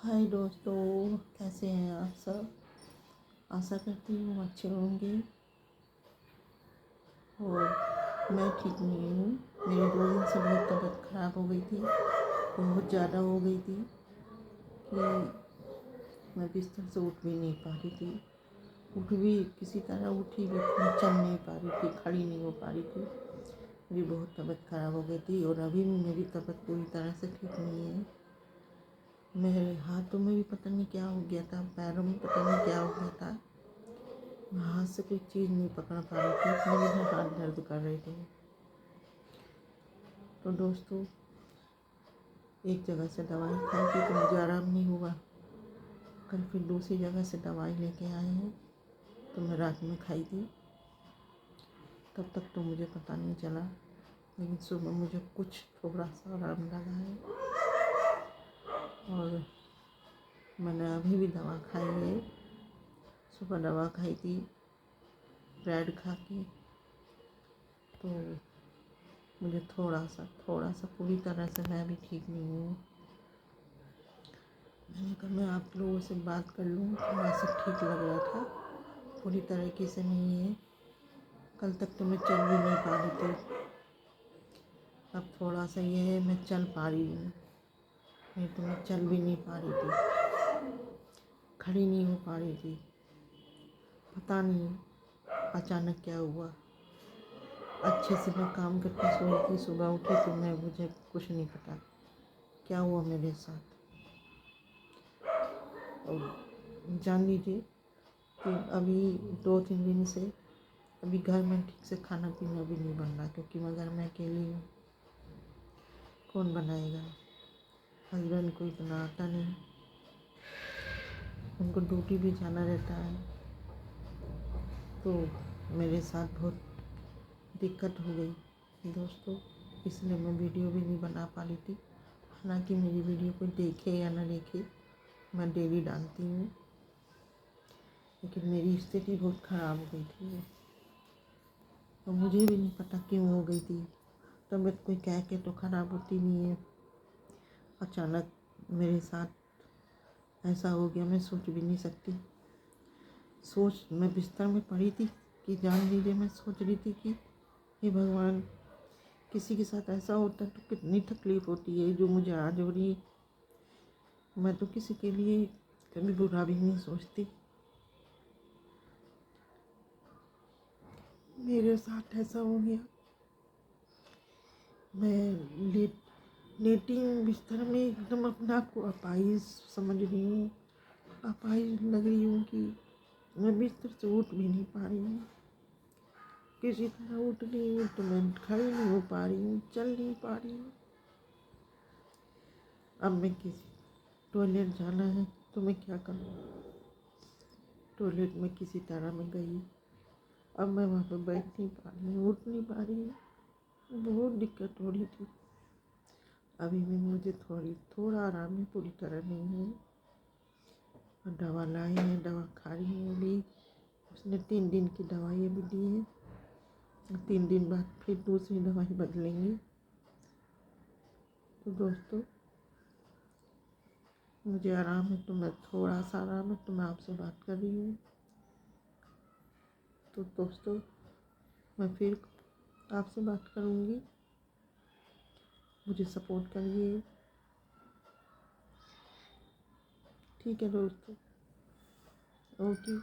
हाय दोस्तों, कैसे हैं आप सब। आशा करती हूँ अच्छे होंगे। और मैं ठीक नहीं हूँ। मेरी 2 दिन से बहुत तबीयत ख़राब हो गई थी, बहुत ज़्यादा हो गई थी कि मैं बिस्तर से उठ भी नहीं पा रही थी। उठ भी किसी तरह उठी भी मैं चल नहीं पा रही थी, खड़ी नहीं हो पा रही थी। मेरी बहुत तबीयत ख़राब हो गई थी और अभी भी मेरी तबीयत पूरी तरह से ठीक नहीं है। मेरे हाथों में भी पता नहीं क्या हो गया था, पैरों में पता नहीं क्या हो गया था। मैं हाथ से कोई चीज़ नहीं पकड़ पा रही थी, इतने मेरे हाथ दर्द कर रहे थे। तो दोस्तों, एक जगह से दवाई खाई थी तो मुझे आराम नहीं हुआ। कल फिर दूसरी जगह से दवाई लेके आए हैं तो मैं रात में खाई थी। तब तक तो मुझे पता नहीं चला, लेकिन सुबह मुझे कुछ थोड़ा सा आराम लगा है। और मैंने अभी भी दवा खाई है। सुबह दवा खाई थी, ब्रेड खा के, तो मुझे थोड़ा सा पूरी तरह से मैं भी ठीक नहीं हूँ। मैंने कहा मैं आप लोगों से बात कर लूँ, थोड़ा सा ठीक लग रहा था, पूरी तरीके से नहीं है। कल तक तो मैं चल भी नहीं पा रही थी, अब थोड़ा सा ये है मैं चल पा रही हूँ, नहीं तो मैं चल भी नहीं पा रही थी, खड़ी नहीं हो पा रही थी। पता नहीं अचानक क्या हुआ। अच्छे से मैं काम करके सोई थी, सुबह उठी तो मुझे कुछ नहीं पता क्या हुआ मेरे साथ। और जान लीजिए कि अभी 2-3 दिन से अभी घर में ठीक से खाना पीना भी नहीं बन रहा, क्योंकि मैं घर में अकेली हूँ। कौन बनाएगा। हस्बैंड को इतना आता नहीं, उनको ड्यूटी भी जाना रहता है, तो मेरे साथ बहुत दिक्कत हो गई दोस्तों। इसलिए मैं वीडियो भी नहीं बना पा रही थी। हालांकि मेरी वीडियो कोई देखे या ना देखे, मैं डेली डालती हूँ, लेकिन मेरी स्थिति बहुत ख़राब हो गई थी और मुझे भी नहीं पता क्यों हो गई थी। तबीयत कोई कह के तो ख़राब होती नहीं है, अचानक मेरे साथ ऐसा हो गया, मैं सोच भी नहीं सकती। मैं बिस्तर में पड़ी थी कि जान लीजिए मैं सोच रही थी कि हे भगवान, किसी के साथ ऐसा होता तो कितनी तकलीफ़ होती है जो मुझे आज हो रही है। मैं तो किसी के लिए कभी बुरा भी नहीं सोचती, मेरे साथ ऐसा हो गया। मैं लेटी हूँ बिस्तर में, एकदम अपने आप को अपाहिज समझ रही हूँ, अपाहिज लग रही हूँ कि मैं बिस्तर से उठ भी नहीं पा रही हूँ। किसी तरह उठ रही हूँ तो मैं खड़ी नहीं हो पा रही हूँ, चल नहीं पा रही हूँ। अब मैं किसी टॉयलेट जाना है तो मैं क्या करूँ। टॉयलेट में किसी तरह मैं गई, अब मैं वहाँ पर बैठ नहीं पा रही हूँ, उठ नहीं पा रही हूँ, बहुत दिक्कत हो रही थी। अभी भी मुझे थोड़ा आराम है, पूरी तरह नहीं है। और दवा लाई है, दवा खा रही हूँ अभी। उसने 3 दिन की दवाई अभी दी है, 3 दिन बाद फिर दूसरी दवाई बदलेंगी। तो दोस्तों, मुझे आराम है तो मैं थोड़ा सा आराम है तो मैं आपसे बात कर रही हूँ। तो दोस्तों, मैं फिर आपसे बात करूँगी, मुझे सपोर्ट करिए। ठीक है दोस्तों, ओके।